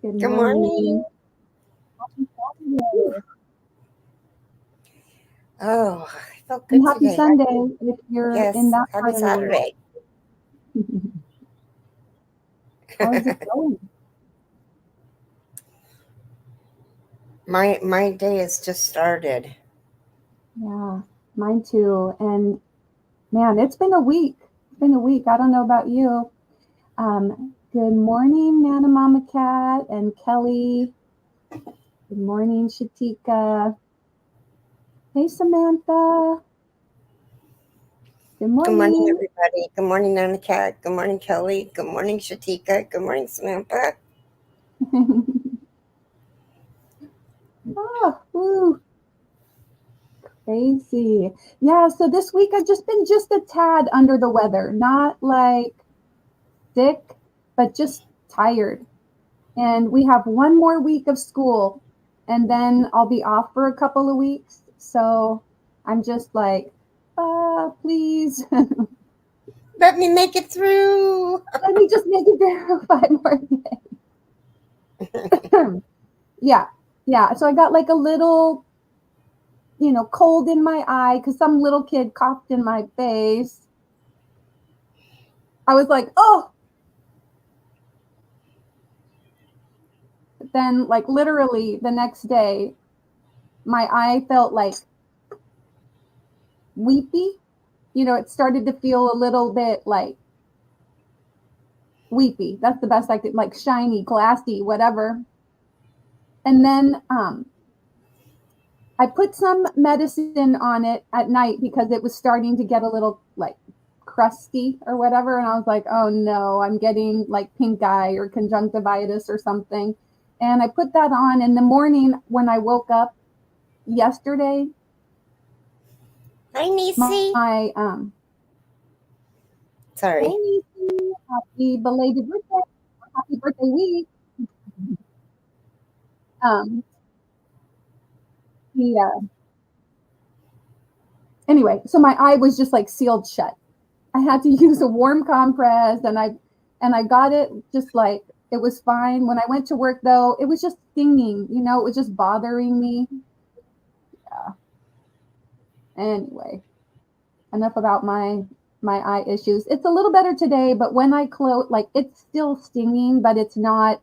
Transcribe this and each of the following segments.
Good Good morning. morning. Happy Saturday. Oh, I felt And good happy today. Sunday if you're in Yes, that happy part of the world. Saturday. How is it going? My day has just started. Yeah, mine too. And man, it's been a week. It's been a week. I don't know about you. Good morning, Nana Mama Cat and Kelly. Good morning, Shatika. Hey, Samantha. Good Good morning, morning. everybody. Good morning, Nana Cat. Good morning, Kelly. Good morning, Shatika. Good morning, Samantha. Oh, woo. Crazy. Yeah, so this week I've just been just a tad under the weather. Not like sick, but just tired. And we have one more week of school, and then I'll be off for a couple of weeks. So I'm just like, please, Let me make it through. let me just make it there for 5 more days. Yeah, yeah. So I got like a little, cold in my eye because some little kid coughed in my face. I was like, oh. But then, like, literally the next day, my eye felt like weepy. It started to feel a little bit like weepy. That's the best I could, like shiny, glassy, whatever. And then I put some medicine on it at night because it was starting to get a little like crusty or whatever. And I was like, oh no, I'm getting like pink eye or conjunctivitis or something. And I put that on in the morning when I woke up yesterday. Hi, Nisi. My Sorry. Hey, Nisi. Happy belated birthday. Happy birthday week. Um, yeah. Anyway, so my eye was just like sealed shut. I had to use a warm compress, and I got it just like it was fine. When I went to work though, it was just stinging. It was just bothering me. Yeah. Anyway, enough about my eye issues. It's a little better today, but when I close, like it's still stinging, but it's not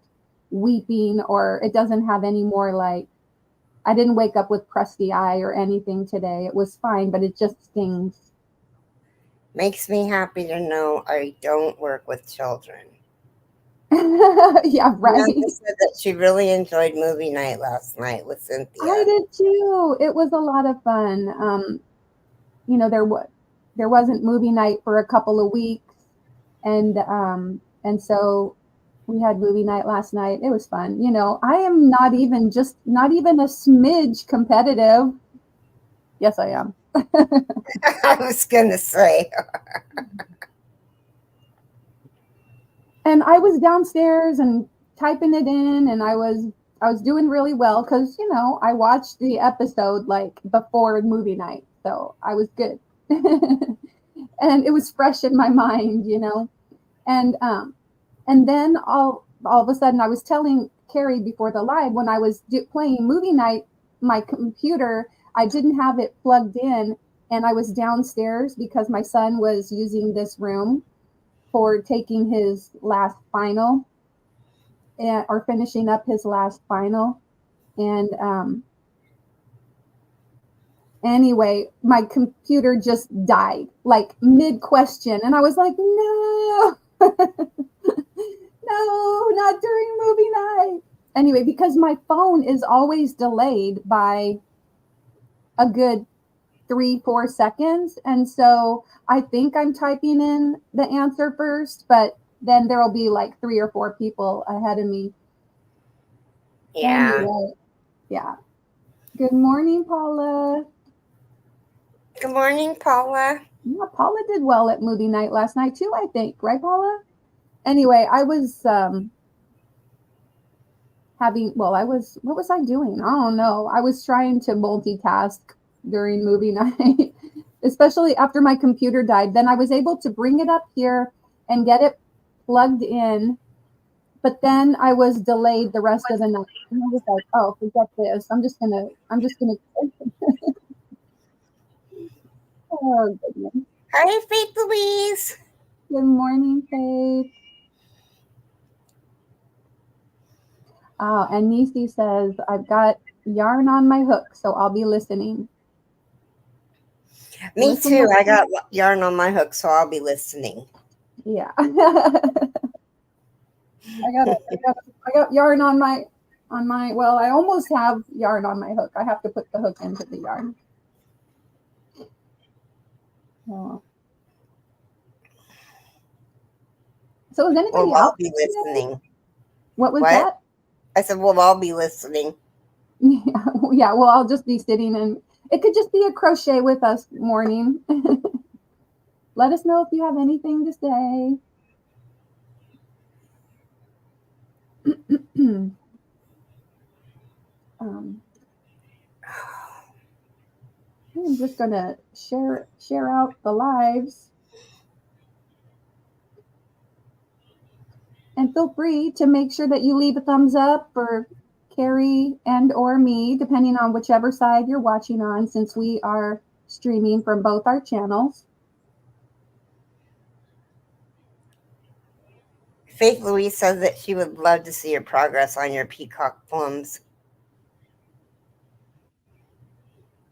weeping or it doesn't have any more like I didn't wake up with crusty eye or anything today. It was fine, but it just stings. Makes me happy to know I don't work with children. Yeah, right. Samantha said that she really enjoyed movie night last night with Cynthia. I did too. It was a lot of fun. There wasn't movie night for a couple of weeks, and so we had movie night last night. It was fun. I am not even a smidge competitive. Yes, I am. I was gonna say. And I was downstairs and typing it in, and I was doing really well because I watched the episode like before movie night, so I was good. And it was fresh in my mind. And then all of a sudden I was telling Keri before the live when I was playing movie night, my computer, I didn't have it plugged in, and I was downstairs because my son was using this room for taking his last final or finishing up his last final. And anyway, my computer just died like mid question. And I was like, no, no, not during movie night. Anyway, because my phone is always delayed by a good 3-4 seconds. And so I think I'm typing in the answer first, but then there'll be like 3 or 4 people ahead of me. Yeah. Anyway, yeah. Good morning, Paula. Good morning, Paula. Yeah, Paula did well at movie night last night too, I think. Right, Paula? Anyway, I was what was I doing? I don't know. I was trying to multitask during movie night, especially after my computer died. Then I was able to bring it up here and get it plugged in But then I was delayed the rest of the night. And I was like, oh, forget this. I'm just gonna oh goodness. Hi, Faith Louise. Good morning, Faith. Oh, and Nisi says, I've got yarn on my hook, so I'll be listening. Me too. I got yarn on my hook, so I'll be listening. Yeah. I got yarn on my well, I almost have yarn on my hook. I have to put the hook into the yarn. Oh. So is anybody Well, I'll be listening. What was that? I said, well, I'll be listening. Yeah, well, I'll just be sitting, and it could just be a crochet with us morning. Let us know if you have anything to say. I'm just gonna share out the lives, and feel free to make sure that you leave a thumbs up for Keri and or me, depending on whichever side you're watching on, since we are streaming from both our channels. Faith Louise says that she would love to see your progress on your peacock plums.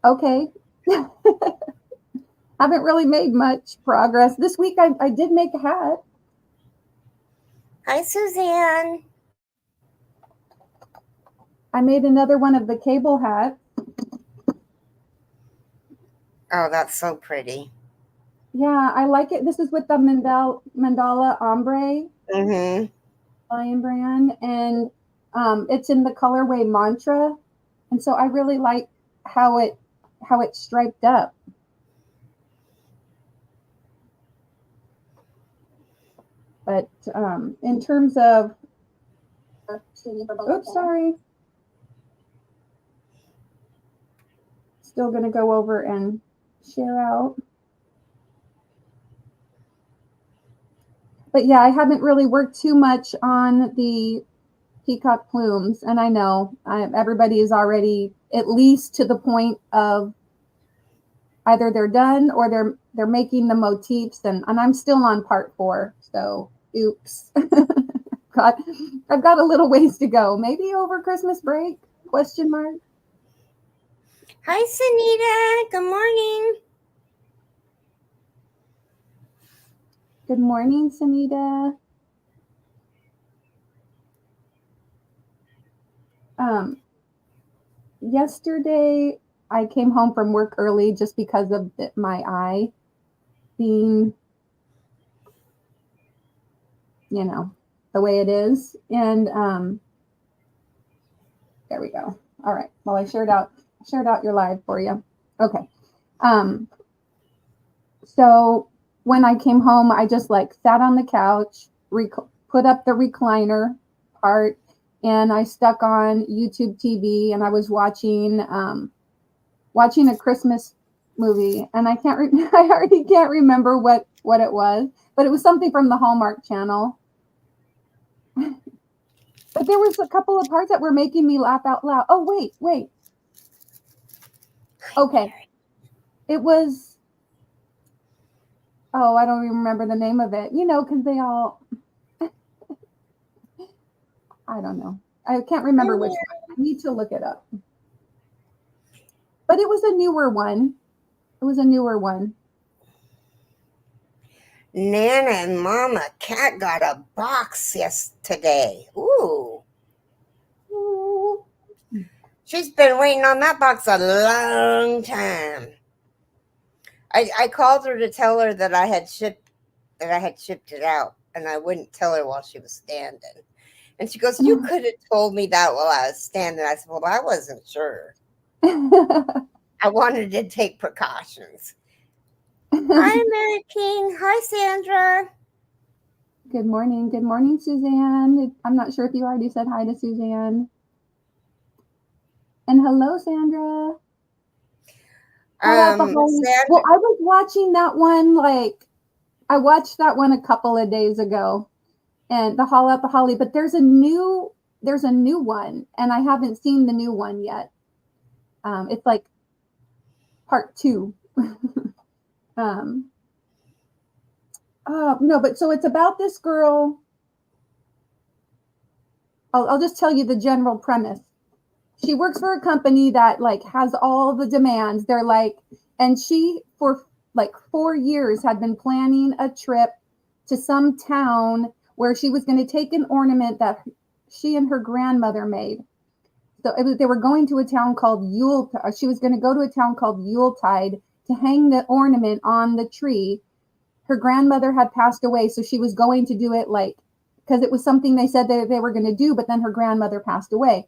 Okay. Haven't really made much progress. This week I did make a hat. Hi, Suzanne. I made another one of the cable hats. Oh, that's so pretty. Yeah, I like it. This is with the Mandala Ombre Lion brand, and it's in the colorway Mantra, and so I really like how it's striped up. But in terms of, oops, sorry. Still going to go over and share out. But yeah, I haven't really worked too much on the peacock plumes, and I know everybody is already at least to the point of either they're done or they're making the motifs, and I'm still on part 4. So oops. I've got a little ways to go. Maybe over Christmas break? Question mark. Hi, Sunita. Good morning. Good morning, Sunita. Yesterday I came home from work early just because of my eye being, you know, the way it is. And there we go. All right. Well, I shared out your live for you. Okay. So when I came home, I just like sat on the couch, put up the recliner part, and I stuck on YouTube TV, and I was watching a Christmas movie, and I already can't remember what it was, but it was something from the Hallmark Channel. But there was a couple of parts that were making me laugh out loud. Oh, wait. Okay. It was, oh, I don't even remember the name of it, because they all, I don't know. I can't remember which one. I need to look it up. But it was a newer one. Nana and Mama Cat got a box yesterday. Ooh. She's been waiting on that box a long time. I called her to tell her that I had shipped it out, and I wouldn't tell her while she was standing. And she goes, "You could have told me that while I was standing." I said, "Well, I wasn't sure. I wanted to take precautions." Hi, Mary King. Hi, Sandra. Good morning. Good morning, Suzanne. I'm not sure if you already said hi to Suzanne. And hello, Sandra. Sandra. Well, I was watching that one, I watched that one a couple of days ago. and the Haul Out the Holly. But there's a new one, and I haven't seen the new one yet. It's like part 2. No, but so it's about this girl. I'll just tell you the general premise. She works for a company that like has all the demands. They're like, and she for like 4 years had been planning a trip to some town where she was going to take an ornament that she and her grandmother made. So they were going to a town called she was going to go to a town called Yuletide to hang the ornament on the tree. Her grandmother had passed away, so she was going to do it like, because it was something they said that they were going to do, but then her grandmother passed away.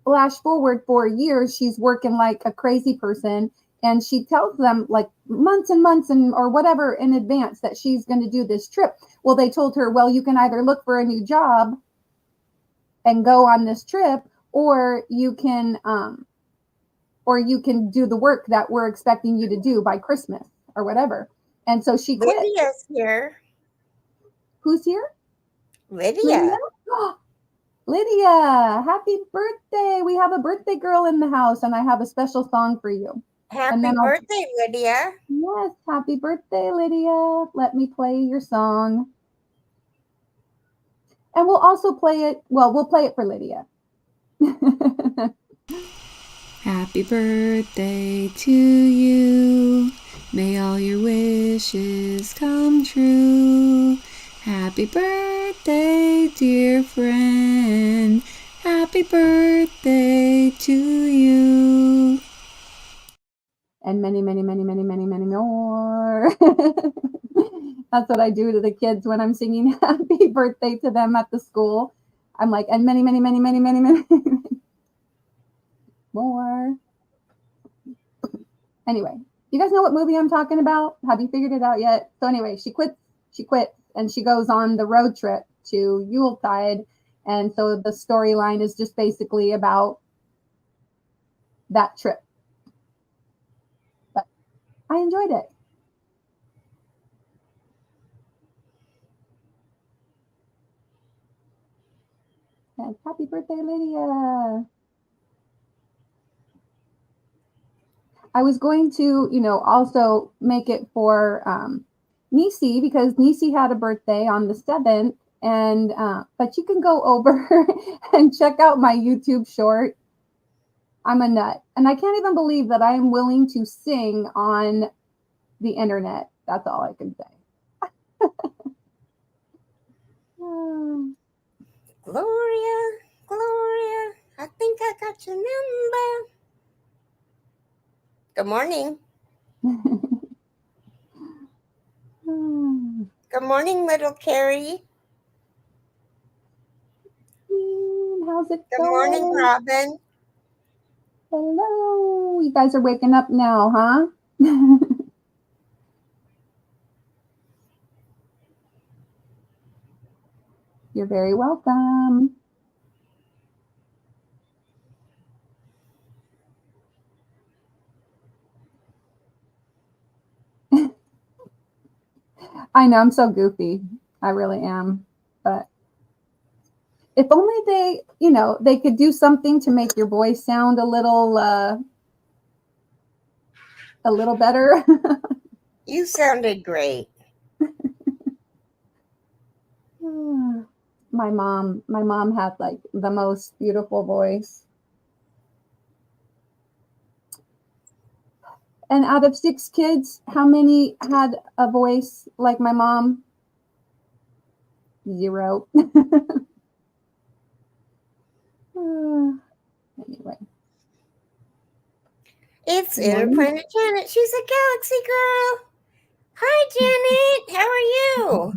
Flash forward 4 years, she's working like a crazy person, and she tells them like months and months or whatever in advance that she's going to do this trip. Well, they told her, well, you can either look for a new job and go on this trip, or you can do the work that we're expecting you to do by Christmas or whatever. And so she quit. Lydia's here. Who's here? Lydia. Lydia, happy birthday. We have a birthday girl in the house, and I have a special song for you. Happy birthday, Lydia. Yes, happy birthday, Lydia. Let me play your song. And we'll also play it, we'll play it for Lydia. Happy birthday to you. May all your wishes come true. Happy birthday, dear friend. Happy birthday to you. And many, many, many, many, many, many more. That's what I do to the kids when I'm singing happy birthday to them at the school. I'm like, and many, many, many, many, many, many more. Anyway, you guys know what movie I'm talking about? Have you figured it out yet? So anyway, she quits, and she goes on the road trip to Yuletide. And so the storyline is just basically about that trip. But I enjoyed it. And happy birthday, Lydia. I was going to, also make it for Nisi, because Nisi had a birthday on the 7th, and but you can go over and check out my YouTube short. I'm a nut, and I can't even believe that I am willing to sing on the internet. That's all I can say. Gloria, I think I got your number. Good morning. Good morning, little Keri. How's it Good going? morning, Robin. Hello. You guys are waking up now, huh? You're very welcome. I know, I'm so goofy. I really am. But if only they could do something to make your voice sound a little better. You sounded great. My mom had like the most beautiful voice. And out of 6 kids, how many had a voice like my mom? 0. Anyway. It's Interplanet Janet. She's a galaxy girl. Hi, Janet. How are you?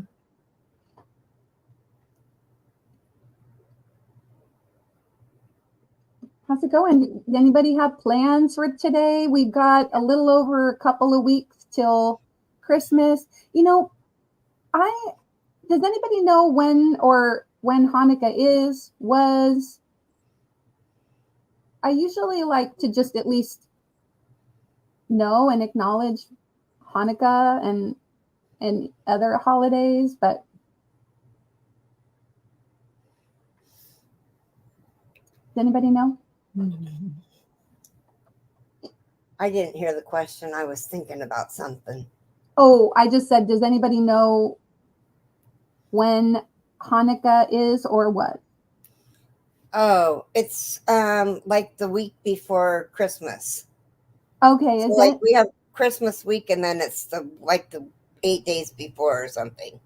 How's it going? Anybody have plans for today? We've got a little over a couple of weeks till Christmas. Does anybody know when Hanukkah was? I usually like to just at least know and acknowledge Hanukkah and other holidays, but anybody know? I didn't hear the question. I was thinking about something. Oh, I just said, does anybody know when Hanukkah is or what? Oh, it's like the week before Christmas. Okay, So is like it? we have Christmas week, and then it's the 8 days before or something.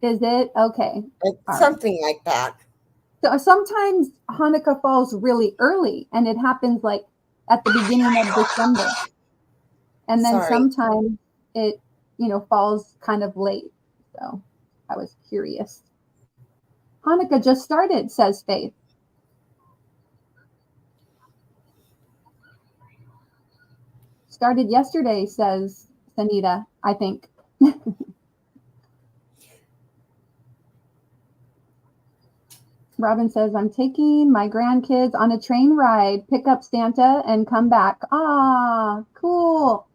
Is it? Okay. It's something like that. So sometimes Hanukkah falls really early and it happens like at the beginning of December. And then Sorry. sometimes it, falls kind of late. So I was curious. Hanukkah just started, says Faith. Started yesterday, says Sanita, I think. Robin says, I'm taking my grandkids on a train ride, pick up Santa and come back. Ah, cool.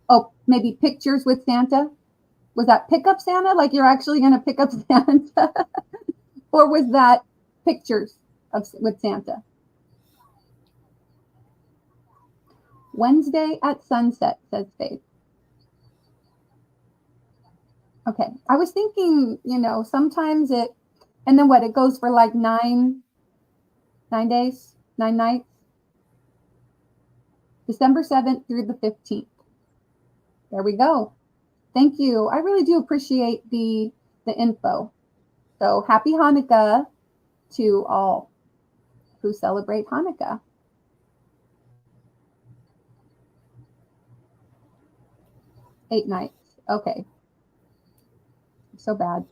Oh, maybe pictures with Santa? Was that pick up Santa? Like you're actually going to pick up Santa? Or was that pictures with Santa? Wednesday at sunset, says Faith. Okay. I was thinking, sometimes and then what? It goes for like 9 days, 9 nights. December 7th through the 15th. There we go. Thank you. I really do appreciate the info. So happy Hanukkah to all who celebrate Hanukkah. Eight nights. Okay. So bad.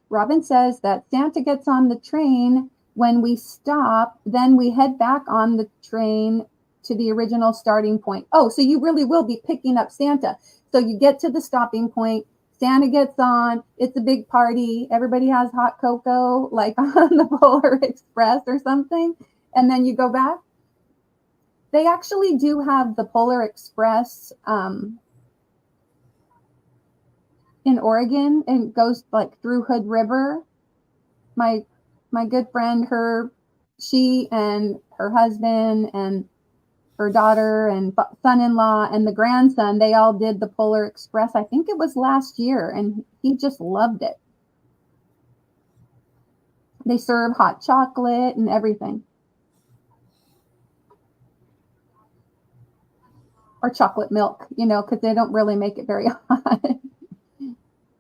Robin says that Santa gets on the train when we stop, then we head back on the train to the original starting point. Oh, so you really will be picking up Santa. So you get to the stopping point, Santa gets on, it's a big party, everybody has hot cocoa, like on the Polar Express or something, and then you go back. They actually do have the Polar Express in Oregon, and goes like through Hood River. My good friend, she and her husband and her daughter and son-in-law and the grandson, they all did the Polar Express. I think it was last year, and he just loved it. They serve hot chocolate and everything. Or chocolate milk, because they don't really make it very hot.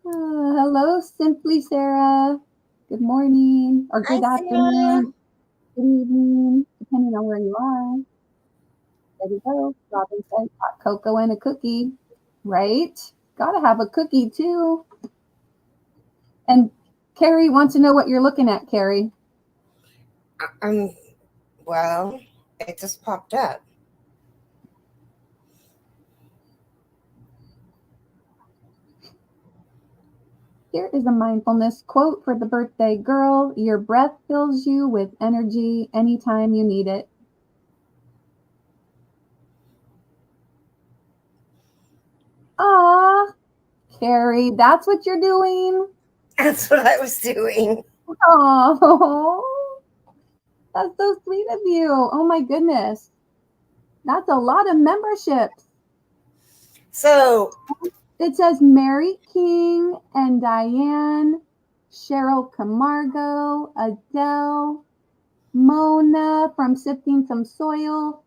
Hello, Simply Sarah. Good morning, or good afternoon, good evening, depending on where you are. There we go. Robin says hot cocoa and a cookie, right? Gotta have a cookie too. And Keri wants to know what you're looking at, Keri. Well, it just popped up. Here is a mindfulness quote for the birthday girl. Your breath fills you with energy anytime you need it. Ah, Keri, that's what you're doing? That's what I was doing. Oh, that's so sweet of you. Oh my goodness. That's a lot of memberships. So it says Mary King and Diane, Cheryl Camargo, Adele, Mona from Sifting Some Soil,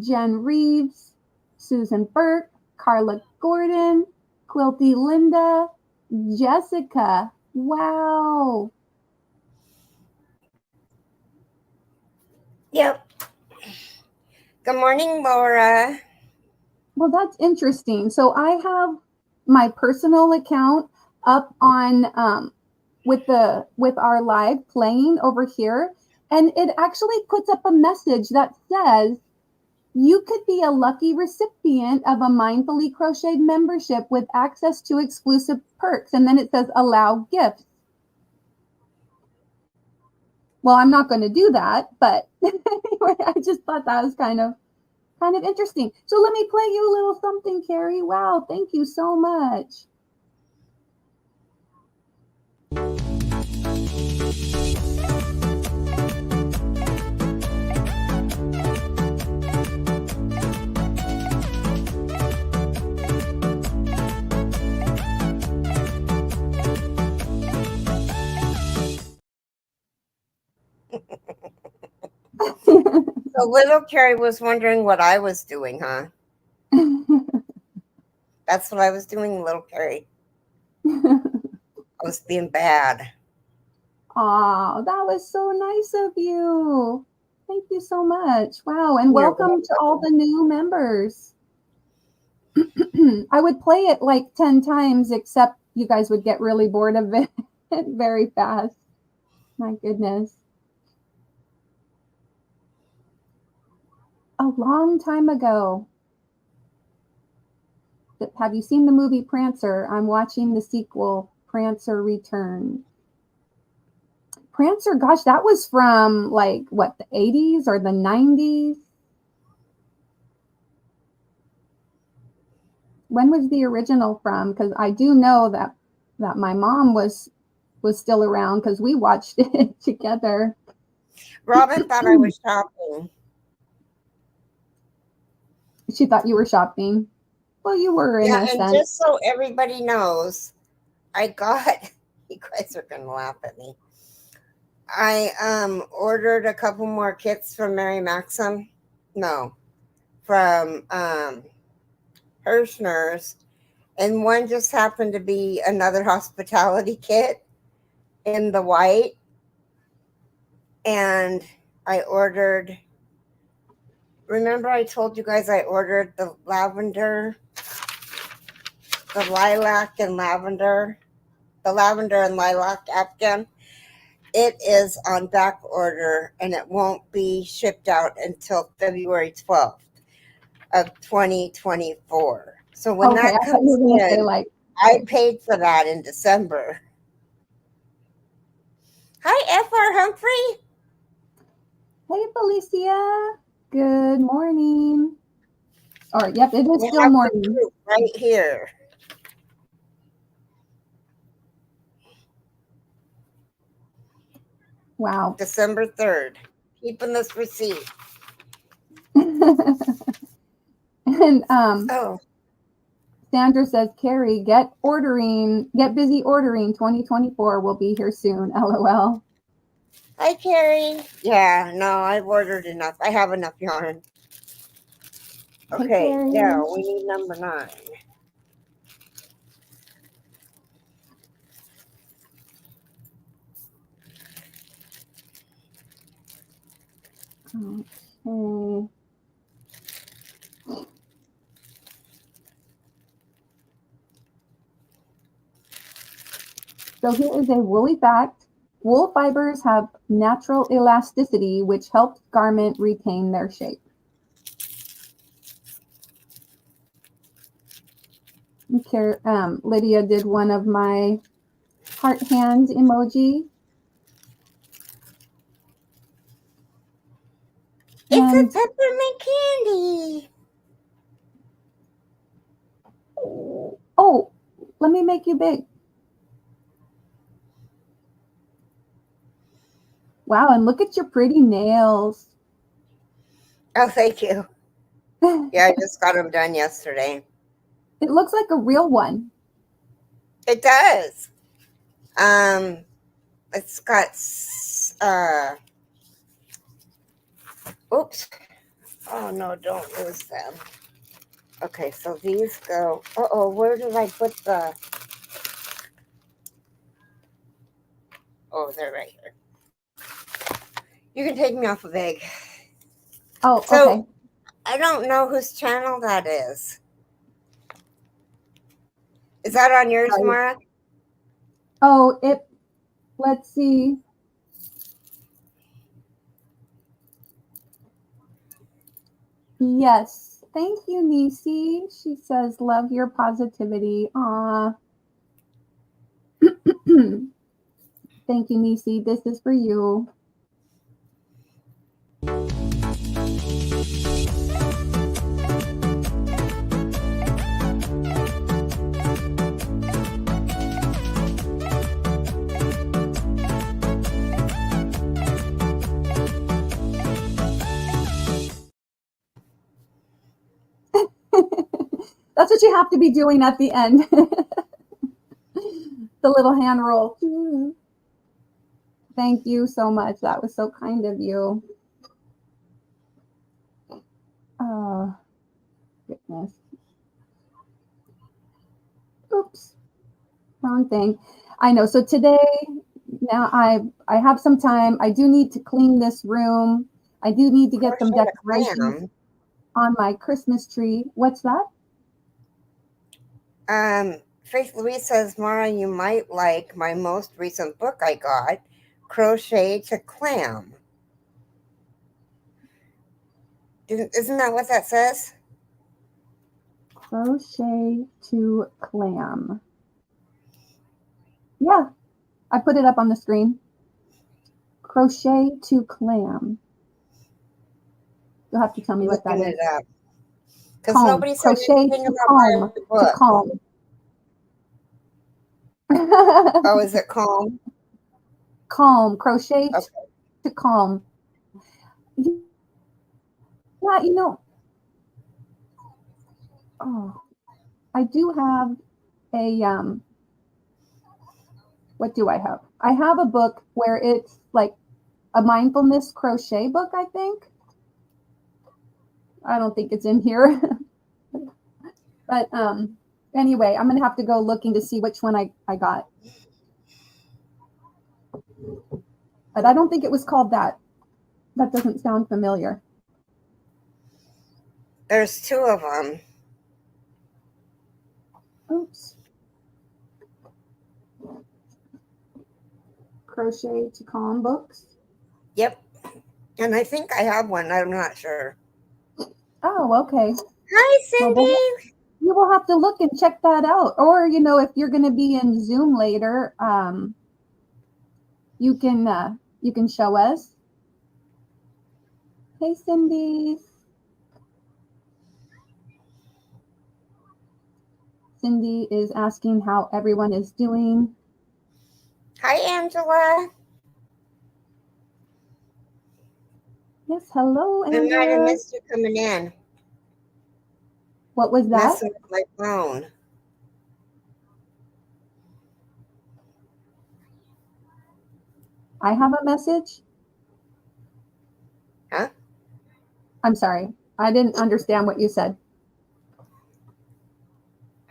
Jen Reeves, Susan Burke, Carla Gordon, Quilty Linda, Jessica. Wow. Yep. Good morning, Laura. Well, that's interesting. So I have my personal account up on with our live playing over here, and it actually puts up a message that says you could be a lucky recipient of a Mindfully Crocheted membership with access to exclusive perks, and then it says allow gifts. Well, I'm not going to do that, but anyway, I just thought that was kind of interesting. So let me play you a little something, Keri. Wow, thank you so much. So little Keri was wondering what I was doing, huh? That's what I was doing, little Keri. I was being bad. Aw, that was so nice of you. Thank you so much. Wow, and You're welcome to all the new members. I would play it like 10 times, except you guys would get really bored of it very fast. My goodness. A long time ago. Have you seen the movie Prancer? I'm watching the sequel, Prancer Returns. Prancer, gosh, that was from like what, the 80s or the 90s? When was the original from? Because I do know that my mom was still around because we watched it together. Robin thought I was shopping. She thought you were shopping. Well, you were in a and sense. just so everybody knows, I got, you guys are going to laugh at me. I ordered a couple more kits from Mary Maxim. No, from Hirschner's. And one just happened to be another hospitality kit in the white. And I ordered, remember I told you guys I ordered the lavender, the lilac and lavender, the lavender and lilac Afghan. It is on back order and it won't be shipped out until February 12th of 2024. So when Okay, that I thought you comes were gonna say in, like, I paid for that in December. Hi, F.R. Humphrey. hey, Felicia. Good morning. Or, yep, it is We still have the morning. proof right here. Wow. December 3rd. Keeping this receipt. And Oh, Sandra says, Keri, get busy ordering. 2024 will be here soon. LOL. hi, Keri. Yeah, no, I've ordered enough. I have enough yarn. Hey, Okay, Keri. now we need number 9. Okay. So here is a woolly fact. Wool fibers have natural elasticity, which helps garment retain their shape. Lydia did one of my heart hands emoji. It's And a peppermint candy. oh, let me make you big. Wow, and look at your pretty nails. Oh, thank you. Yeah, I just got them done yesterday. It looks like a real one. It does. It's got oops. Oh no, don't lose them. Okay, so these go. Uh-oh, where did I put the? Oh, they're right here. You can take me off of egg. Oh, So, okay. I don't know whose channel that is. Is that on yours, Mara? Oh, let's see. Yes. Thank you, Nisi. She says, love your positivity. Aw. Thank you, Nisi. This is for you. That's what you have to be doing at the end. The little hand roll. Thank you so much. That was so kind of you. Oh, goodness. Oops. Wrong thing. I know. So today, now I have some time. I do need to clean this room. I do need to get some decorations on my Christmas tree. What's that? Faith Louise says, Mara, you might like my most recent book I got, Crochet to Clam. Isn't that what that says? Crochet to Clam. Yeah, I put it up on the screen. Crochet to Clam. You'll have to tell me what that is. Because nobody said anything about my book. To calm. Oh, is it calm? Calm. Crochet to calm. Yeah, you know. Oh, I do have a what do I have? I have a book where it's like a mindfulness crochet book, I think. I don't think it's in here. But anyway, I'm gonna have to go looking to see which one I got. But I don't think it was called that. That doesn't sound familiar. There's two of them. Oops. Crochet to Calm books. Yep. And I think I have one. I'm not sure. Oh, okay. Hi, Cindy. Well, you will have to look and check that out. Or, you know, if you're going to be in Zoom later, you can show us. Hey, Cindy. Cindy is asking how everyone is doing. Hi, Angela. Yes, hello, Angela. I might have missed you coming in. What was that? Messing with my phone. I have a message. Huh? I'm sorry. I didn't understand what you said.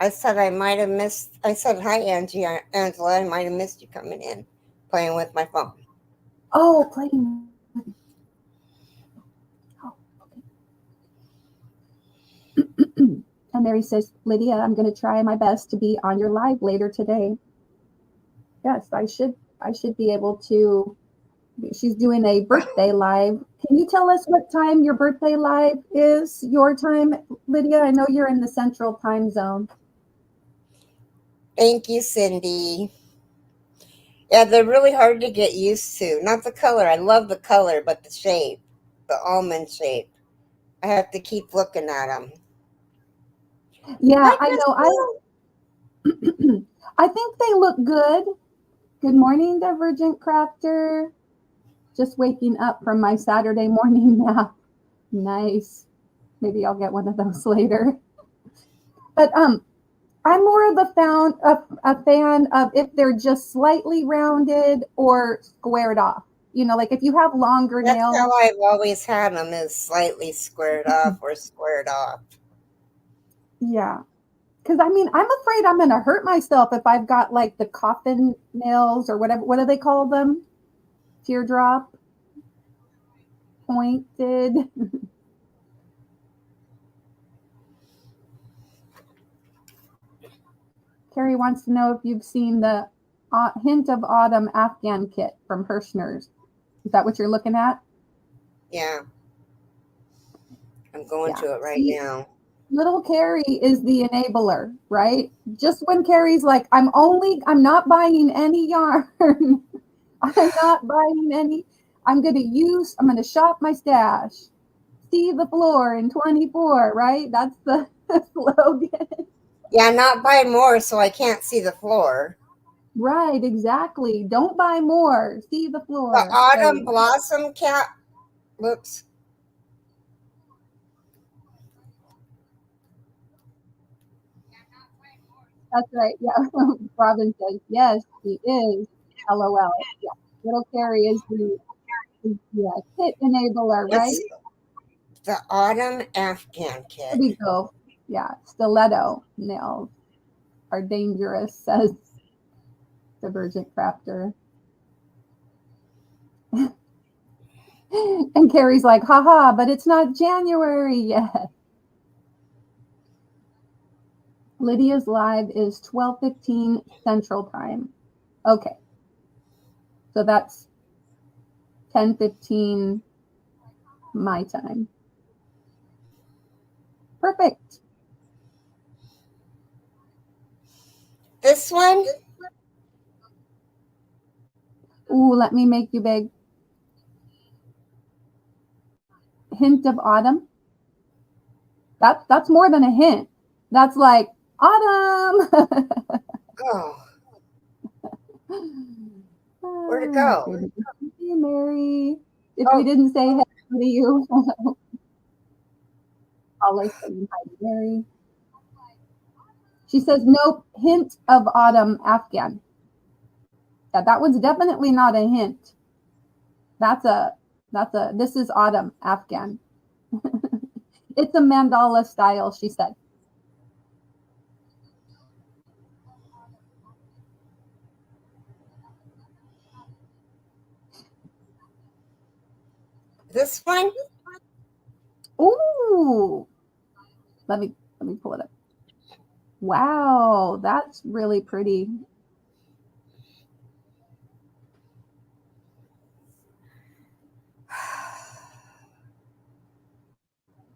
I said I might have missed. I said, hi, Angela. I might have missed you coming in, playing with my phone. Oh, playing. Oh, okay. And Mary says, Lydia, I'm going to try my best to be on your live later today. Yes, I should be able to. She's doing a birthday live. Can you tell us what time your birthday live is? Your time, Lydia? I know you're in the central time zone. Thank you, Cindy. Yeah, they're really hard to get used to. Not the color. I love the color, but the shape, the almond shape. I have to keep looking at them. Yeah, I know. I think they look good. Good morning, Divergent Crafter. Just waking up from my Saturday morning nap. Nice. Maybe I'll get one of those later. But I'm more of a fan of if they're just slightly rounded or squared off. You know, like if you have longer nails. That's how I've always had them, is slightly squared off or squared off. Yeah. Because, I mean, I'm afraid I'm going to hurt myself if I've got, like, the coffin nails or whatever. What do they call them? Teardrop? Pointed? Keri wants to know if you've seen the Hint of Autumn Afghan kit from Hirschner's. Is that what you're looking at? Yeah. I'm going to it right now. Little Keri is the enabler, right? Just when Keri's like, I'm not buying any yarn. I'm not buying any. I'm going to shop my stash. See the floor in 24, right? That's the slogan. Yeah, not buy more so I can't see the floor. Right, exactly. Don't buy more. See the floor. The autumn blossom cap. Whoops. That's right. Yeah. Robin says, yes, he is. LOL. Yeah. Little Keri is the hit enabler, right? It's the autumn Afghan There kid. we go. Yeah. Stiletto nails are dangerous, says Divergent Crafter. And Keri's like, haha, but it's not January yet. Lydia's live is 12:15 Central Time. Okay. So that's 10:15 my time. Perfect. This one? Ooh, let me make you big. Hint of autumn. That's more than a hint. That's like autumn. Oh, where'd it Oh, go? hey, Mary. If we Oh, didn't say hello to you, I'll listen. Hi, Mary. She says, nope, hint of autumn Afghan. Yeah, that one's definitely not a hint. This is autumn Afghan. It's a mandala style, she said. this one? Ooh, let me pull it up. Wow, that's really pretty.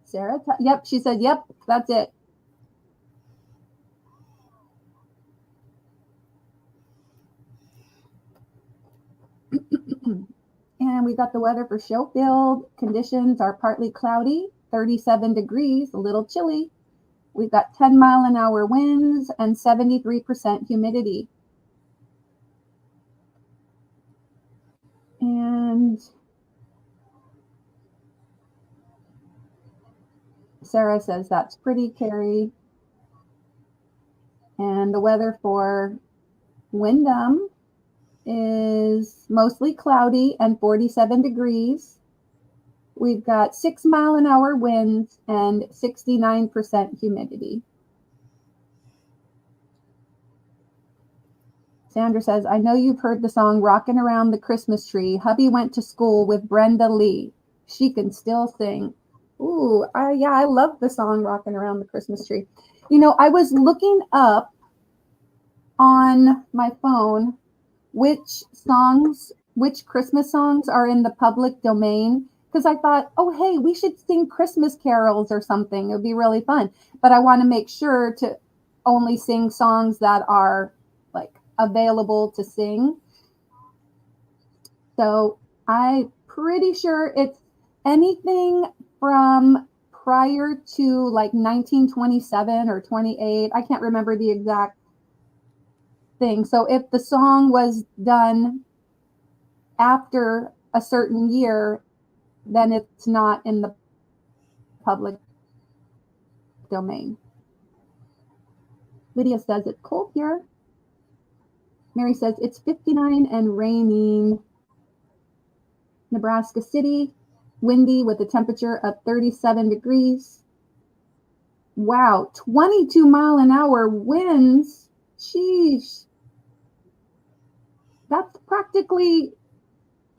Sarah, yep, she said, yep, that's it. And we got the weather for Schofield. Conditions are partly cloudy, 37 degrees, a little chilly. We've got 10-mile-an-hour winds and 73% humidity. And Sarah says that's pretty, Keri. And the weather for Wyndham is mostly cloudy and 47 degrees. We've got 6-mile-an-hour winds and 69% humidity. Sandra says, I know you've heard the song Rockin' Around the Christmas Tree. Hubby went to school with Brenda Lee. She can still sing. Ooh, yeah, I love the song Rockin' Around the Christmas Tree. You know, I was looking up on my phone which Christmas songs are in the public domain, because I thought, oh, hey, we should sing Christmas carols or something. It would be really fun. But I want to make sure to only sing songs that are like available to sing. So I'm pretty sure it's anything from prior to like 1927 or 28. I can't remember the exact thing. So if the song was done after a certain year, then it's not in the public domain. Lydia says it's cold here. Mary says it's 59 and raining. Nebraska City, windy with a temperature of 37 degrees. Wow, 22-mile-an-hour winds. Sheesh. That's practically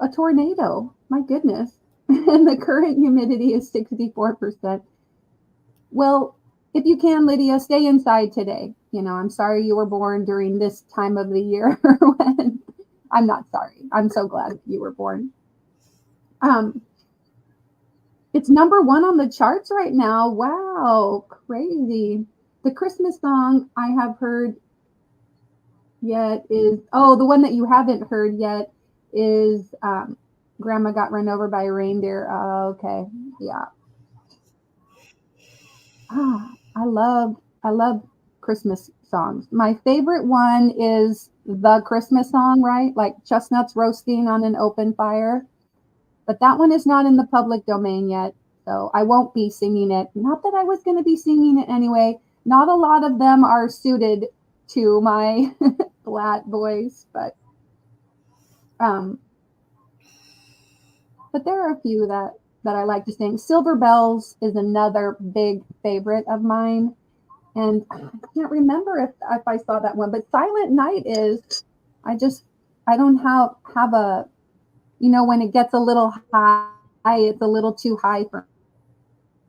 a tornado. My goodness. And the current humidity is 64%. Well, if you can, Lydia, stay inside today. You know, I'm sorry you were born during this time of the year. When I'm not sorry. I'm so glad you were born. It's number 1 on the charts right now. Wow, crazy. The Christmas song I have heard yet is, the one that you haven't heard yet is Grandma Got Run Over by a Reindeer. Oh, okay, yeah. I love Christmas songs. My favorite one is the Christmas song, right? Like chestnuts roasting on an open fire. But that one is not in the public domain yet, so I won't be singing it. Not that I was going to be singing it anyway. Not a lot of them are suited to my flat voice, but there are a few that I like to sing. Silver Bells is another big favorite of mine. And I can't remember if I saw that one, but Silent Night is, I don't have a, when it gets a little high, it's a little too high for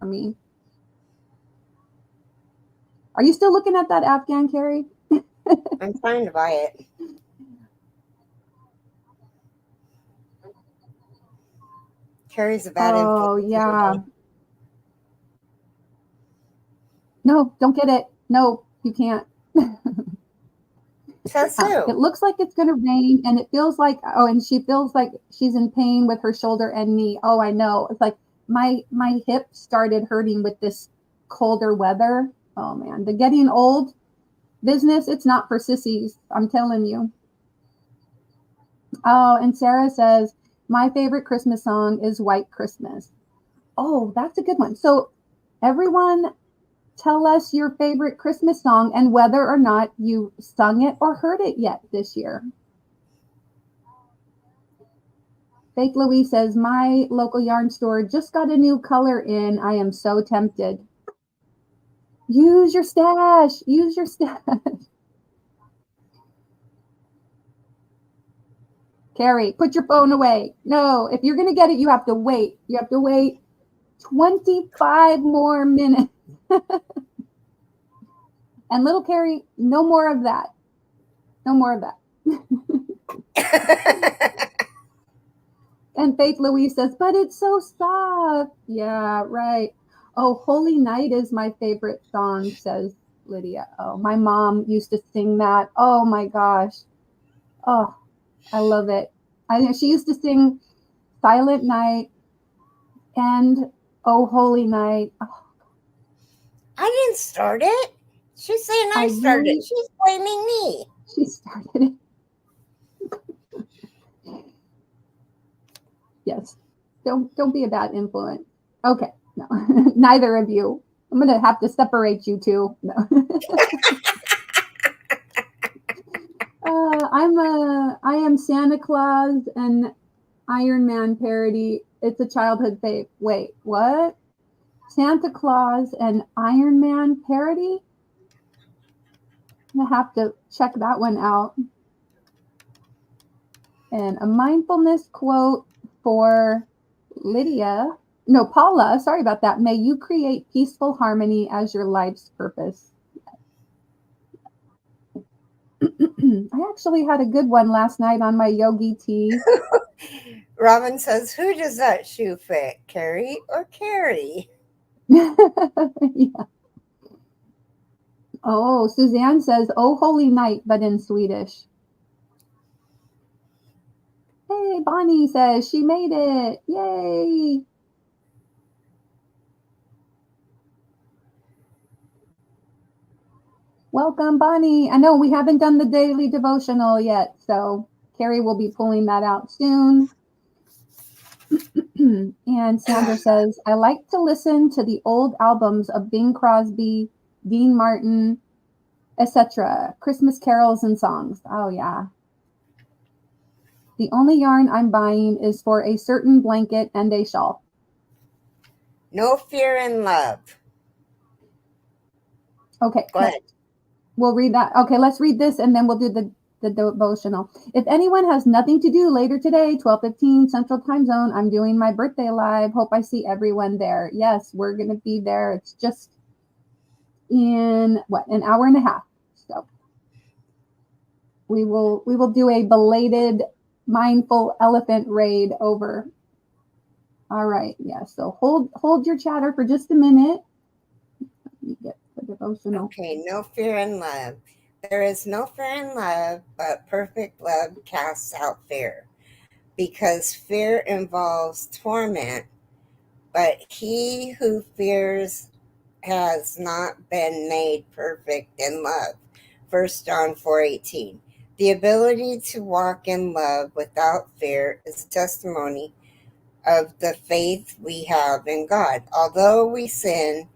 me. Are you still looking at that Afghan, Keri? I'm trying to buy it. Keri's a bad influence. Oh, yeah. No, don't get it. No, you can't. Says who? It looks like it's going to rain, and it feels like, and she feels like she's in pain with her shoulder and knee. Oh, I know. It's like my hip started hurting with this colder weather. Oh, man. The getting old business, it's not for sissies. I'm telling you. Oh, and Sarah says, my favorite Christmas song is White Christmas. Oh, that's a good one. So everyone, tell us your favorite Christmas song and whether or not you sung it or heard it yet this year. Fake Louise says, my local yarn store just got a new color in. I am so tempted. Use your stash. Use your stash. Keri, put your phone away. No, if you're going to get it, you have to wait. You have to wait 25 more minutes. And little Keri, no more of that. No more of that. And Faith Louise says, but it's so soft. Yeah, right. Oh, Holy Night is my favorite song, says Lydia. Oh, my mom used to sing that. Oh my gosh. Oh, I love it. She used to sing Silent Night and Oh Holy Night. Oh. I didn't start it. She's saying I started it. She's blaming me. She started it. Yes. Don't be a bad influence. Okay. No. Neither of you. I'm gonna have to separate you two. No. I am Santa Claus and Iron Man parody. It's a childhood fave. Wait, what? Santa Claus and Iron Man parody? I'm gonna have to check that one out. And a mindfulness quote for Paula, sorry about that. May you create peaceful harmony as your life's purpose. I actually had a good one last night on my yogi tea. Robin says, who does that shoe fit, Keri or Keri? Yeah. Oh, Suzanne says, oh, holy night, but in Swedish. Hey, Bonnie says she made it. Yay. Welcome, Bonnie. I know we haven't done the daily devotional yet, so Keri will be pulling that out soon. And Sandra says, I like to listen to the old albums of Bing Crosby, Dean Martin, etc. Christmas carols and songs. Oh, yeah. The only yarn I'm buying is for a certain blanket and a shawl. No fear in love. Okay. Go ahead. We'll read that. Okay, let's read this and then we'll do the devotional. If anyone has nothing to do later today, 12:15 Central Time Zone, I'm doing my birthday live. Hope I see everyone there. Yes, we're going to be there. It's just in an hour and a half. So we will do a belated mindful elephant raid over. All right. Yeah. So hold your chatter for just a minute. Let me get the devotional. Okay. No fear in love. There is no fear in love, but perfect love casts out fear, because fear involves torment, but he who fears has not been made perfect in love. 1 John 4:18. The ability to walk in love without fear is testimony of the faith we have in God. Although we sin,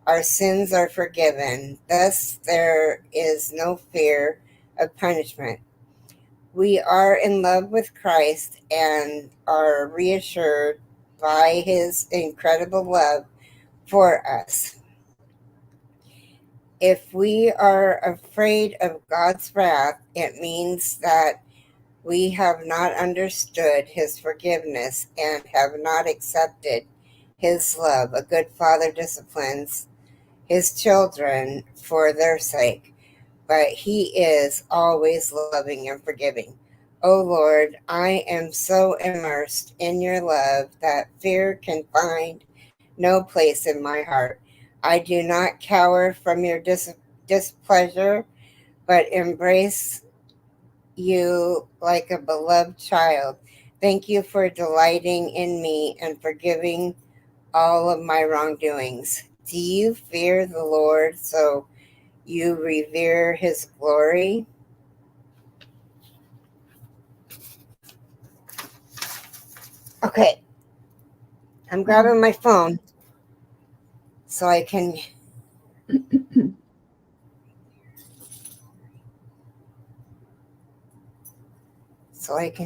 Our sins are forgiven. Thus, there is no fear of punishment. We are in love with Christ and are reassured by his incredible love for us. If we are afraid of God's wrath, it means that we have not understood his forgiveness and have not accepted his love. A good father disciplines his children for their sake, but he is always loving and forgiving. Oh Lord, I am so immersed in your love that fear can find no place in my heart. I do not cower from your displeasure, but embrace you like a beloved child. Thank you for delighting in me and forgiving all of my wrongdoings. Do you fear the Lord so you revere his glory? Okay, I'm grabbing my phone so I can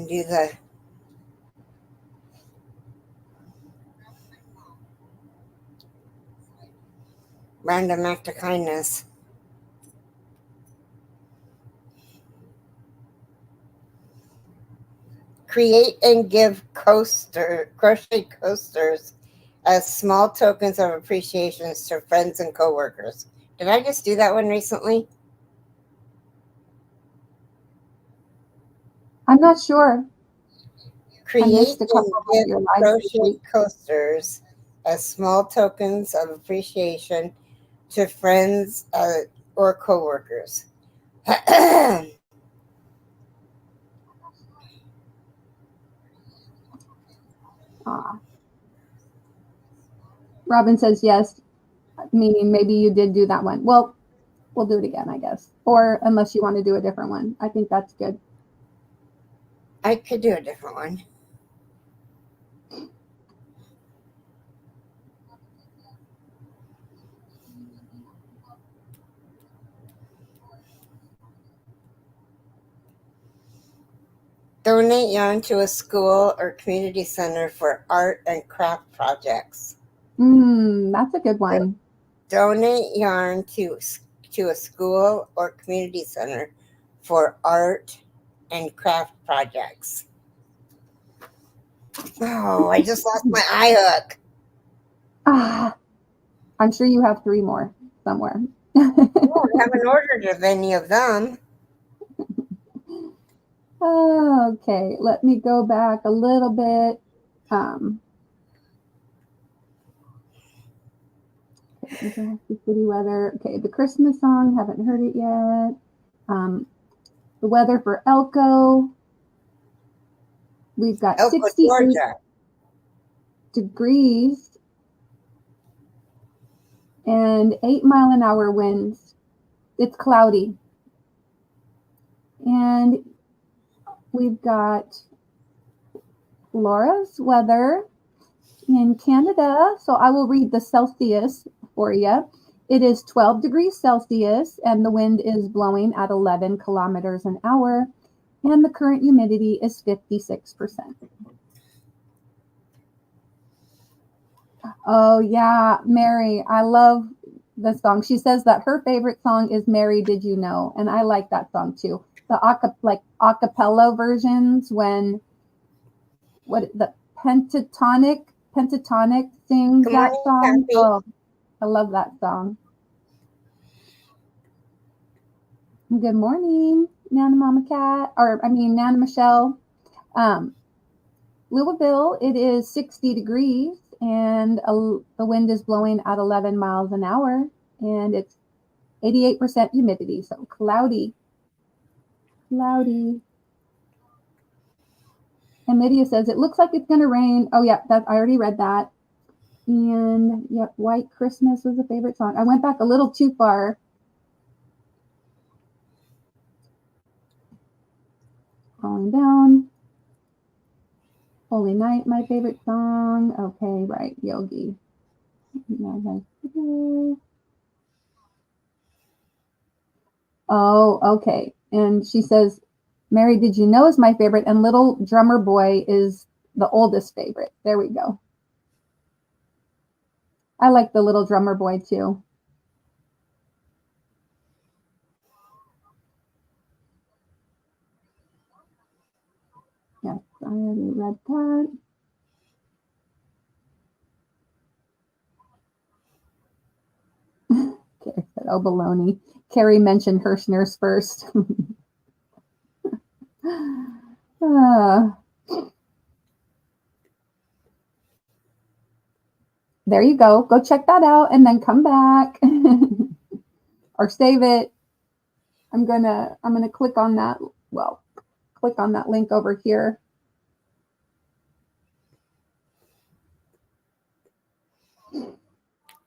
do the random act of kindness. Create and give crochet coasters as small tokens of appreciation to friends and coworkers. Did I just do that one recently? I'm not sure. Create a and couple of give your lives this crochet week. coasters as small tokens of appreciation to friends or coworkers. Robin says yes, meaning maybe you did do that one. Well, we'll do it again, I guess. Or unless you want to do a different one. I think that's good. I could do a different one. Donate yarn to a school or community center for art and craft projects. That's a good one. Donate yarn to a school or community center for art and craft projects. Oh, I just lost my eye hook. I'm sure you have 3 more somewhere. Oh, I haven't ordered of any of them. Okay, let me go back a little bit. Okay, city weather. Okay, the Christmas song, haven't heard it yet. The weather for Elko. We've got Elko, 68 Georgia. degrees and 8-mile-an-hour winds. It's cloudy. And we've got Laura's weather in Canada. So I will read the Celsius for you. It is 12 degrees Celsius and the wind is blowing at 11 kilometers an hour. And the current humidity is 56%. Oh, yeah, Mary, I love the song. She says that her favorite song is Mary, Did You Know? And I like that song too. The acapella versions when the pentatonic sings Good that morning, song. Kathy. Oh, I love that song. Good morning, Nana Mama Cat, Nana Michelle. Louisville, it is 60 degrees and the wind is blowing at 11 miles an hour and it's 88% humidity, so cloudy. And Lydia says, it looks like it's going to rain. Oh, yeah, I already read that. And, yep, White Christmas was a favorite song. I went back a little too far. Falling Down. Holy Night, my favorite song. Okay, right, Yogi. Oh, okay. And she says, Mary, did you know is my favorite, and Little Drummer Boy is the oldest favorite. There we go. I like the Little Drummer Boy too. Yes, I already read that. Keri said, oh, baloney. Keri mentioned Hirschner's first. There you go. Go check that out and then come back or save it. I'm gonna click on that. Well, click on that link over here.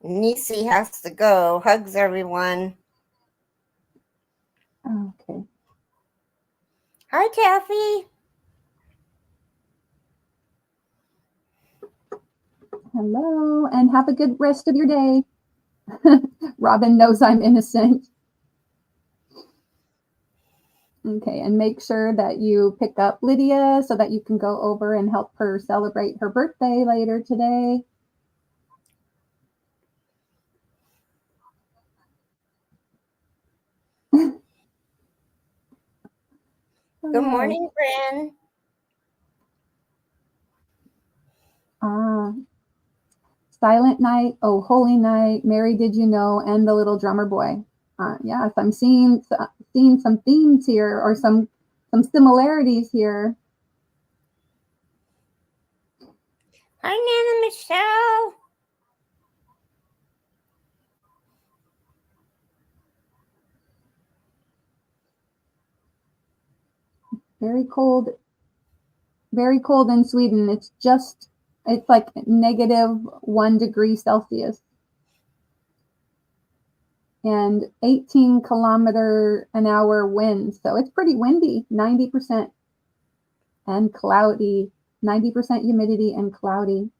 Nisi has to go. Hugs, everyone. Okay. Hi, Taffy. Hello, and have a good rest of your day. Robin knows I'm innocent. Okay, and make sure that you pick up Lydia so that you can go over and help her celebrate her birthday later today. Good morning, Bren. Silent Night, Oh Holy Night, Mary Did You Know, and The Little Drummer Boy. Yes, I'm seeing some themes here or some similarities here. Hi, Nana Michelle. Very cold in Sweden. It's like -1 degree Celsius. And 18 kilometer an hour wind. So it's pretty windy, 90% and cloudy, 90% humidity and cloudy.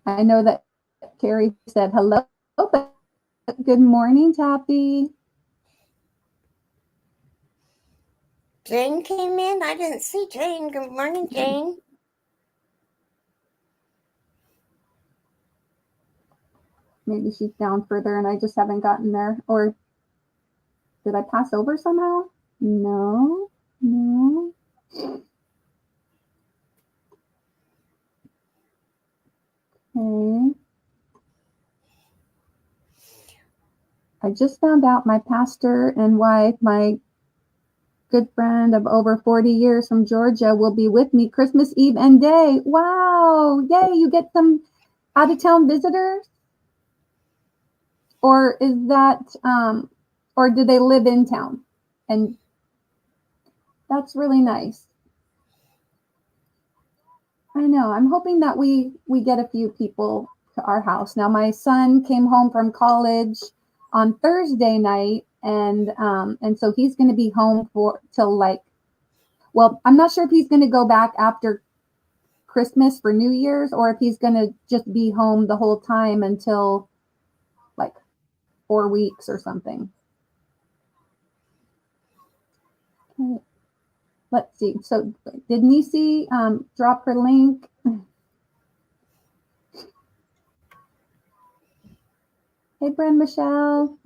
I know that Keri said hello, but good morning, Tappy. Jane came in. I didn't see Jane. Good morning, Jane. Maybe she's down further and I just haven't gotten there. Or did I pass over somehow? No. Okay. I just found out my pastor and wife, my good friend of over 40 years from Georgia, will be with me Christmas Eve and day. Wow. Yay. You get some out of town visitors? Or is that, or do they live in town? And that's really nice. I know. I'm hoping that we get a few people to our house. Now, my son came home from college on Thursday night, and so he's going to be home till well, I'm not sure if he's going to go back after Christmas for New Year's or if he's going to just be home the whole time until like 4 weeks or something. Okay. Let's see. So did Nisi drop her link? Hey, Bren Michelle.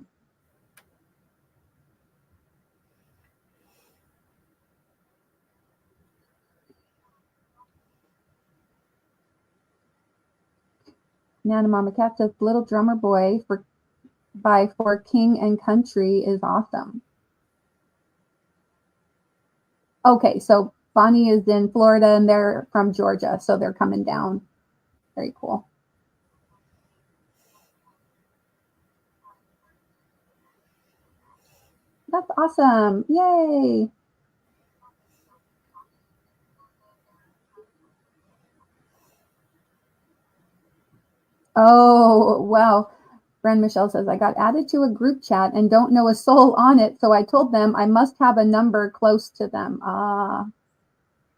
Nana Mama Cat says Little Drummer Boy for King and Country is awesome. Okay, so Bonnie is in Florida and they're from Georgia, so they're coming down. Very cool. That's awesome. Yay. Oh, wow. Friend Michelle says, I got added to a group chat and don't know a soul on it, so I told them I must have a number close to them.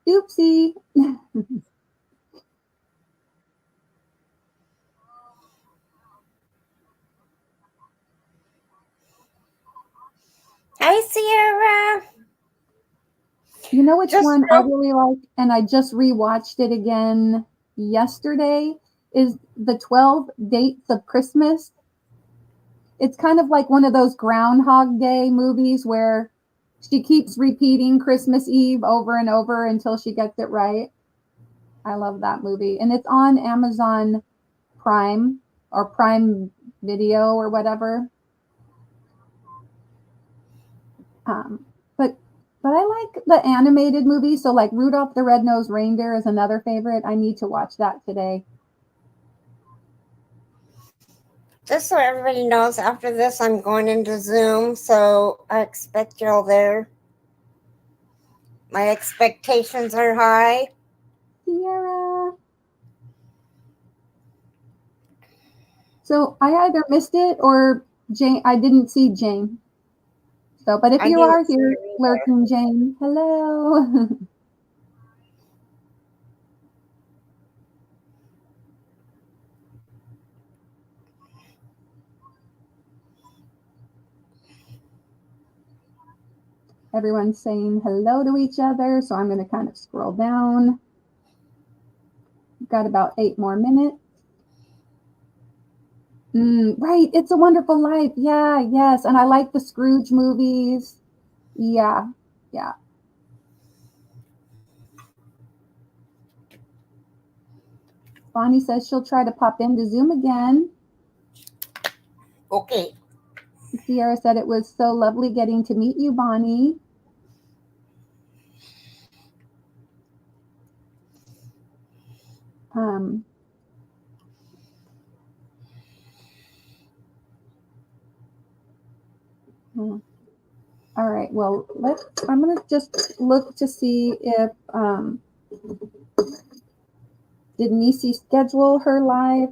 Oopsie. You know which Just one I real, really like, and I just rewatched it again yesterday, is the 12 Dates of Christmas. It's kind of like one of those Groundhog Day movies where she keeps repeating Christmas Eve over and over until she gets it right. I love that movie. And it's on Amazon Prime or Prime Video or whatever. Um, but I like the animated movies. So like Rudolph the Red-Nosed Reindeer is another favorite. I need to watch that today. just so everybody knows, after this, I'm going into Zoom, so I expect y'all there. My expectations are high. Sierra. So I either missed it or Jane. I didn't see Jane. So, but if I you are didn't see here, her either. lurking Jane, hello. Everyone's saying hello to each other, so I'm going to kind of scroll down. We've got about 8 more minutes. Right, It's a Wonderful Life. Yeah, yes, and I like the Scrooge movies. Yeah. Bonnie says she'll try to pop into Zoom again. Okay. Sierra said it was so lovely getting to meet you, Bonnie. All right. Well, I'm gonna just look to see if did Nisi schedule her live?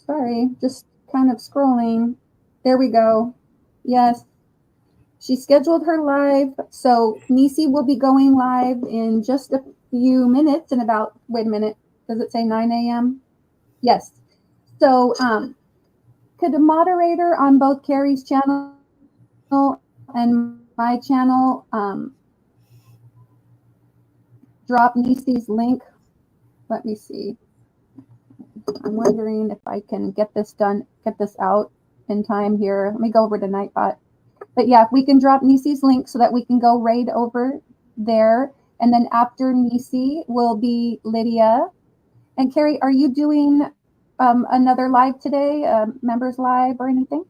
Sorry, just kind of scrolling. There we go. Yes, she scheduled her live. So Nisi will be going live in just a few minutes. In about, wait a minute, does it say 9 a.m.? Yes. So could a moderator on both Keri's channel and my channel drop Nisi's link? Let me see. I'm wondering if I can get this out in time here. Let me go over to Nightbot. But yeah, if we can drop Nisi's link so that we can go raid over there. And then after Nisi will be Lydia. And Keri, are you doing another live today, members live or anything?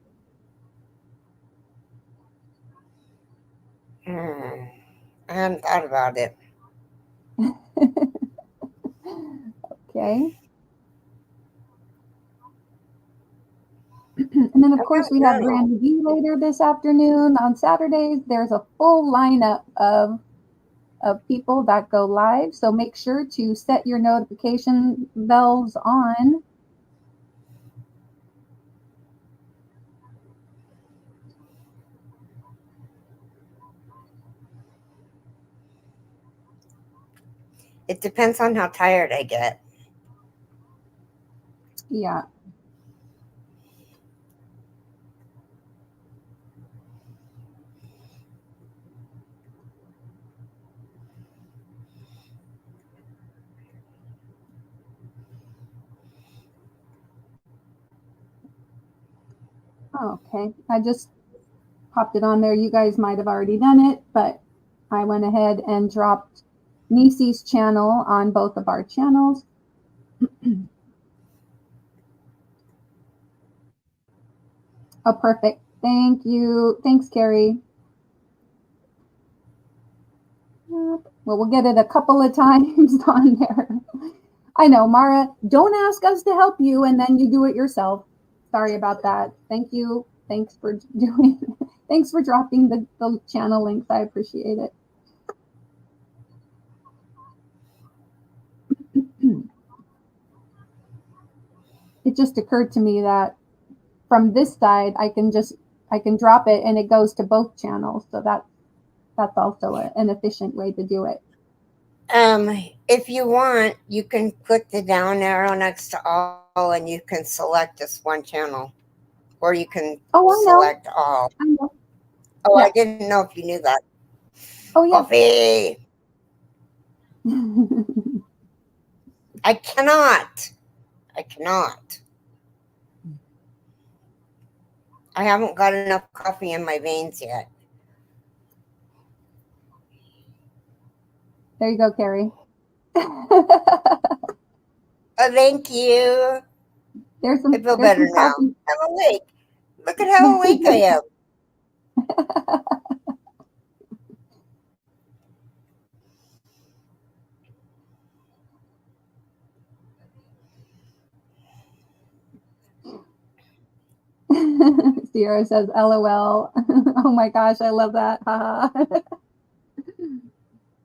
I haven't thought about it. Okay. And then, of course, we have Grand Review later this afternoon. On Saturdays, there's a full lineup of people that go live. So make sure to set your notification bells on. It depends on how tired I get. Yeah. Okay. I just popped it on there. You guys might have already done it, but I went ahead and dropped Nisi's channel on both of our channels. Oh, perfect. Thank you. Thanks, Keri. Well, we'll get it a couple of times on there. I know, Mara, don't ask us to help you and then you do it yourself. Sorry about that. Thank you. Thanks for thanks for dropping the channel links. I appreciate it. it just occurred to me that from this side, I can drop it and it goes to both channels. So that's also an efficient way to do it. If you want, you can click the down arrow next to all and you can select just one channel. Or you can select all. I know. Oh, Yeah. I didn't know if you knew that. Oh, yeah. Coffee. I cannot. I haven't got enough coffee in my veins yet. There you go, Keri. Oh, thank you. There's some. I feel better now. Coffee. I'm awake. Look at how awake I am. Sierra says, LOL. Oh my gosh, I love that.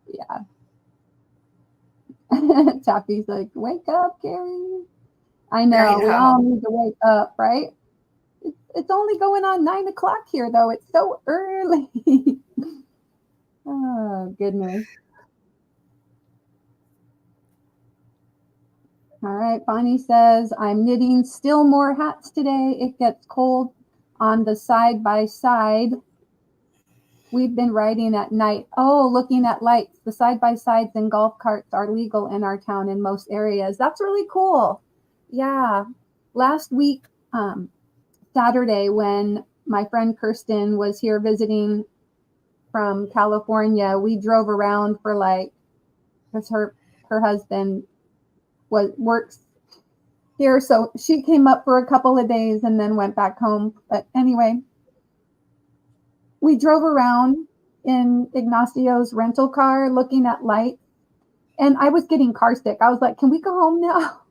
Yeah. Taffy's like, wake up, Keri. I know. We all need to wake up, right? It's only going on 9 o'clock here, though. It's so early. Oh, goodness. All right. Bonnie says, I'm knitting still more hats today. It gets cold on the side by side. We've been riding at night. Oh, looking at lights. The side by sides and golf carts are legal in our town in most areas. That's really cool. Yeah. Last week, Saturday, when my friend Kirsten was here visiting from California, we drove around for because her husband works here, so she came up for a couple of days and then went back home. But anyway, we drove around in Ignacio's rental car looking at lights, and I was getting car sick. I was like, can we go home now?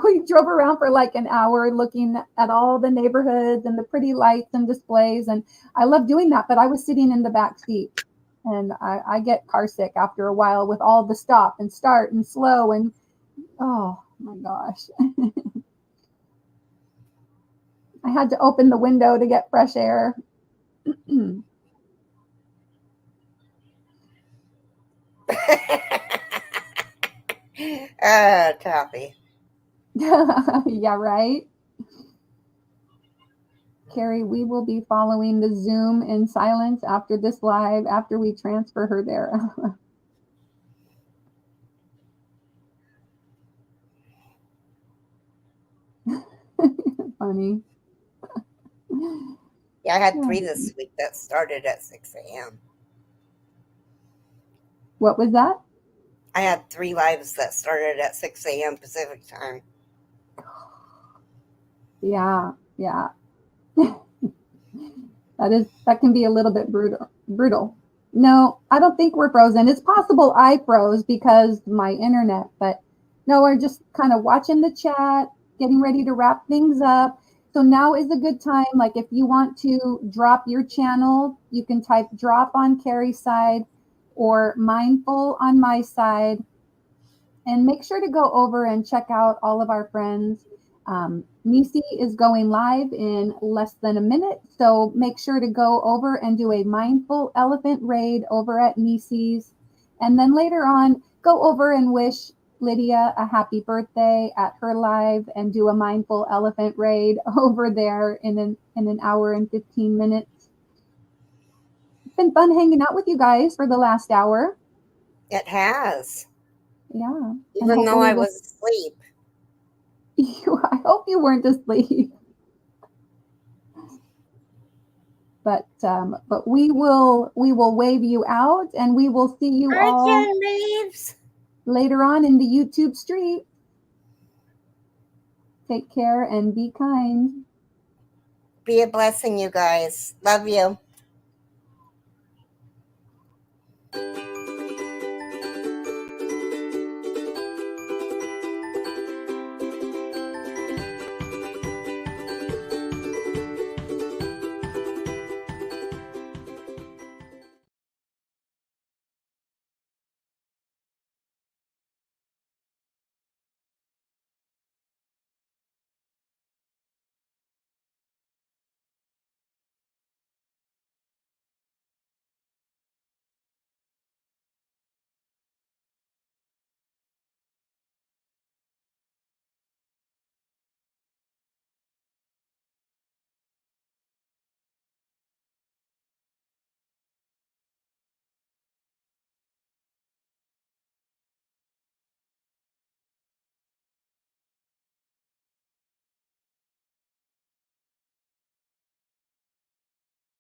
We drove around for like an hour looking at all the neighborhoods and the pretty lights and displays, and I love doing that, but I was sitting in the back seat, and I get car sick after a while with all the stop and start and slow, and oh my gosh. I had to open the window to get fresh air. Toppy. Yeah, right? Keri, we will be following the Zoom in silence after this live, after we transfer her there. Funny. Yeah, I had 3 this week that started at 6 a.m. What was that? I had 3 lives that started at 6 a.m. Pacific time. Yeah. That can be a little bit brutal. No, I don't think we're frozen. It's possible I froze because my internet, but no, we're just kind of watching the chat, getting ready to wrap things up. So now is a good time. Like if you want to drop your channel, you can type drop on Keri's side or mindful on my side. And make sure to go over and check out all of our friends. Nisi is going live in less than a minute, so make sure to go over and do a mindful elephant raid over at Nisi's. And then later on, go over and wish Lydia a happy birthday at her live and do a mindful elephant raid over there in an hour and 15 minutes. It's been fun hanging out with you guys for the last hour. It has. Yeah. Even though I was asleep. I hope you weren't asleep. But we will wave you out, and we will see you all later on in the YouTube street. Take care and be kind. Be a blessing, you guys. Love you.